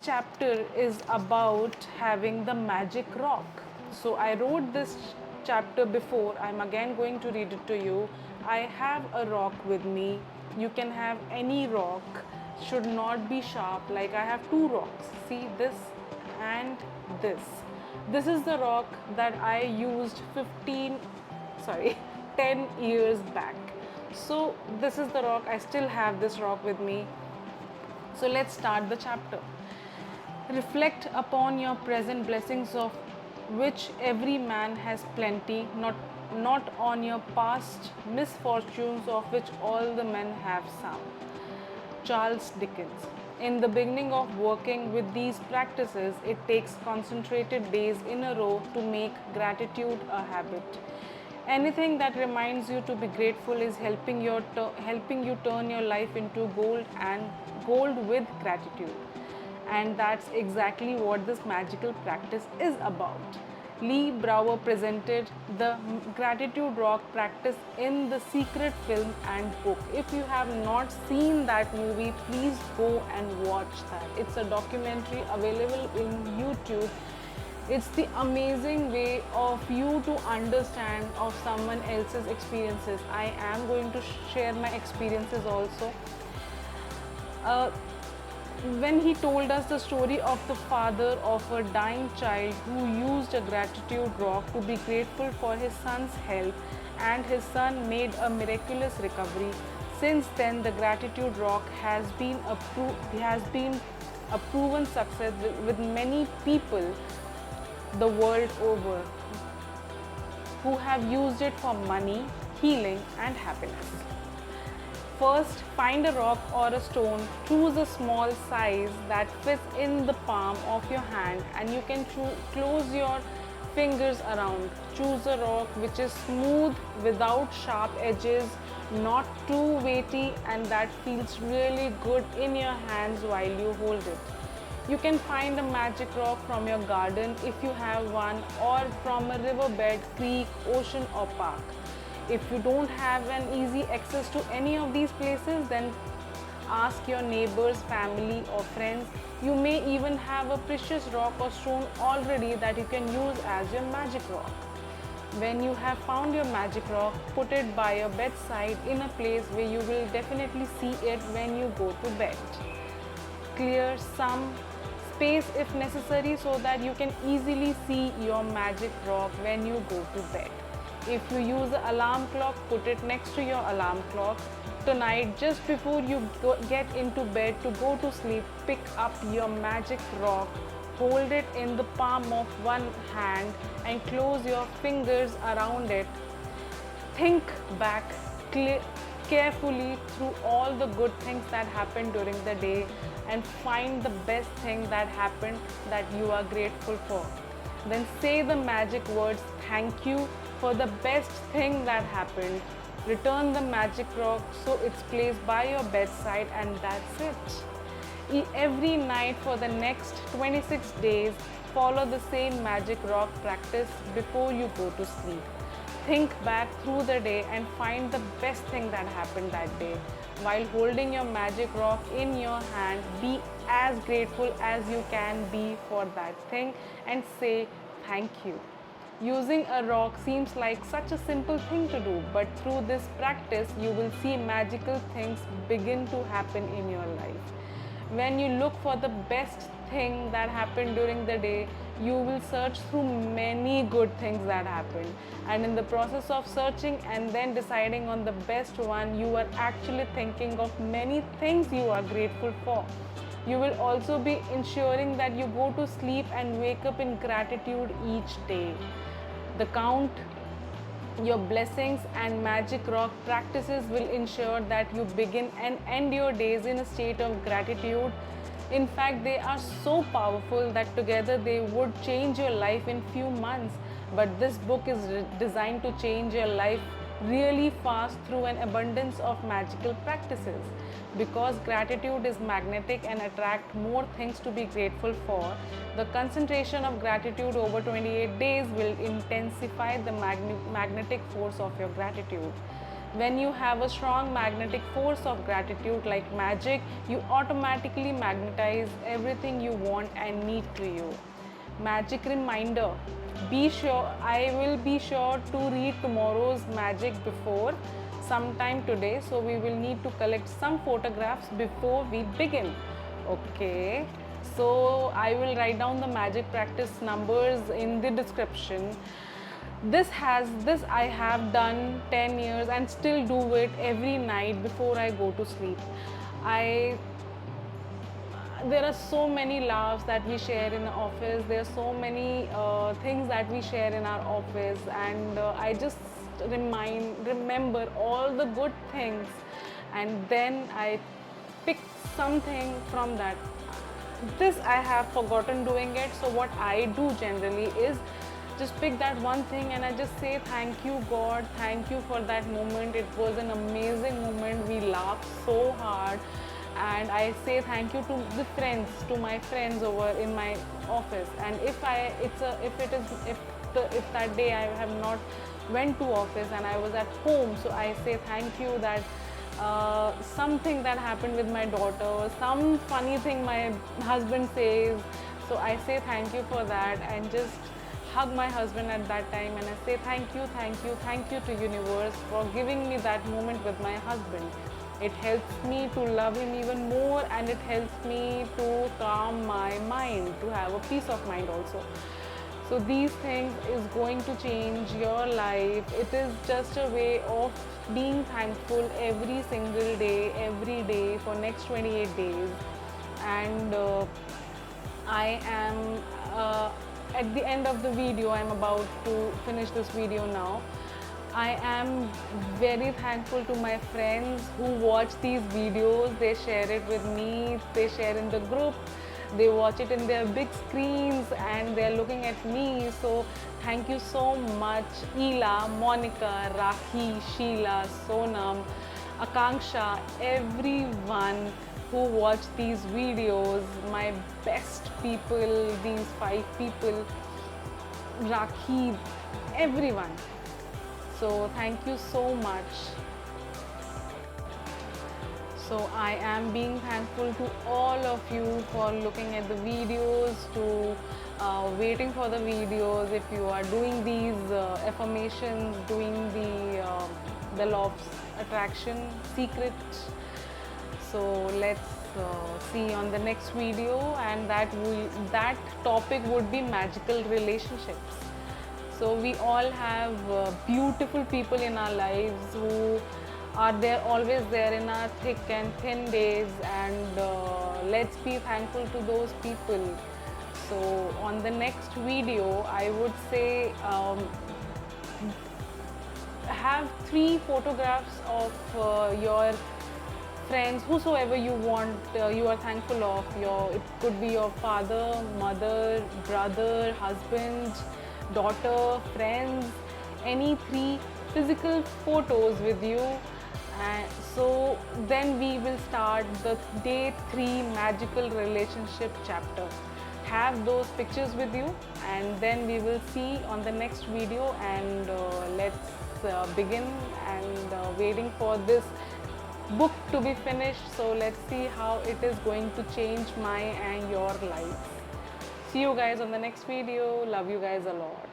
chapter is about having the magic rock. So I wrote this chapter before. I'm again going to read it to you. I have a rock with me. You can have any rock. Should not be sharp. Like I have two rocks. See this and this. This is the rock that I used 10 years back. So this is the rock. I still have this rock with me. So let's start the chapter. Reflect upon your present blessings, of which every man has plenty, not on your past misfortunes, of which all the men have some. Charles Dickens. In the beginning of working with these practices, it takes concentrated days in a row to make gratitude a habit. Anything that reminds you to be grateful is helping you turn your life into gold, and gold with gratitude. And that's exactly what this magical practice is about. Lee Brower presented the Gratitude Rock practice in the Secret film and book. If you have not seen that movie, please go and watch that. It's a documentary available in YouTube. It's the amazing way of you to understand of someone else's experiences. I am going to share my experiences also. Uh, when he told us the story of the father of a dying child who used a gratitude rock to be grateful for his son's health, and his son made a miraculous recovery. Since then, the gratitude rock has been a proven success with many people the world over who have used it for money, healing, and happiness. First, find a rock or a stone. Choose a small size that fits in the palm of your hand, and you can close your fingers around. Choose a rock which is smooth without sharp edges, not too weighty, and that feels really good in your hands while you hold it. You can find a magic rock from your garden if you have one, or from a riverbed, creek, ocean, or park. If you don't have an easy access to any of these places, then ask your neighbors, family, or friends. You may even have a precious rock or stone already that you can use as your magic rock. When you have found your magic rock, put it by your bedside in a place where you will definitely see it when you go to bed. Clear some space if necessary so that you can easily see your magic rock when you go to bed. If you use an alarm clock, put it next to your alarm clock. Tonight, just before you get into bed to go to sleep, pick up your magic rock, hold it in the palm of one hand, and close your fingers around it. Think back carefully through all the good things that happened during the day, and find the best thing that happened that you are grateful for. Then say the magic words, "Thank you for the best thing that happened." Return the magic rock so it's placed by your bedside, and that's it. Every night for the next 26 days, follow the same magic rock practice before you go to sleep. Think back through the day and find the best thing that happened that day. While holding your magic rock in your hand, be as grateful as you can be for that thing, and say thank you. Using a rock seems like such a simple thing to do, but through this practice, you will see magical things begin to happen in your life. When you look for the best thing that happened during the day, you will search through many good things that happened. And in the process of searching and then deciding on the best one, you are actually thinking of many things you are grateful for. You will also be ensuring that you go to sleep and wake up in gratitude each day. The count your blessings and magic rock practices will ensure that you begin and end your days in a state of gratitude. In fact, they are so powerful that together they would change your life in few months. But this book is designed to change your life really fast through an abundance of magical practices. Because gratitude is magnetic and attract more things to be grateful for, the concentration of gratitude over 28 days will intensify the magnetic force of your gratitude. When you have a strong magnetic force of gratitude like magic, you automatically magnetize everything you want and need to you. Magic reminder. I will be sure to read tomorrow's magic before sometime today, so we will need to collect some photographs before we begin. Okay, so I will write down the magic practice numbers in the description. This I have done 10 years and still do it every night before I go to sleep. I There are so many laughs that we share in the office. There are so many things that we share in our office, and I just remember all the good things, and then I pick something from that. This I have forgotten doing it, so what I do generally is just pick that one thing and I just say thank you God, thank you for that moment. It was an amazing moment. We laughed so hard, and I say thank you to my friends over in my office. And if that day I have not went to office and I was at home, so I say thank you that something that happened with my daughter, some funny thing my husband says, so I say thank you for that and just hug my husband at that time and I say thank you, thank you, thank you to universe for giving me that moment with my husband. It helps me to love him even more, and it helps me to calm my mind, to have a peace of mind also. So these things is going to change your life. It is just a way of being thankful every single day, every day for next 28 days. And I am at the end of the video. I'm about to finish this video now. I am very thankful to my friends who watch these videos. They share it with me, they share in the group, they watch it in their big screens and they're looking at me. So thank you so much, Ela, Monica, Rakhi, Sheila, Sonam, Akanksha, everyone who watch these videos, my best people, these 5 people, Rakhi, everyone. So thank you so much. So I am being thankful to all of you for looking at the videos, to waiting for the videos. If you are doing these affirmations, doing the law of attraction secret. So let's see on the next video, and that topic would be magical relationships. So we all have beautiful people in our lives who are there, always there in our thick and thin days, and let's be thankful to those people. So on the next video, I would say have 3 photographs of your friends, whosoever you want, you are thankful of. It could be your father, mother, brother, husband, daughter, friends, any 3 physical photos with you. So then we will start the day 3 magical relationship chapter. Have those pictures with you, and then we will see on the next video, and let's begin, and waiting for this book to be finished. So let's see how it is going to change my and your lives. See you guys on the next video. Love you guys a lot.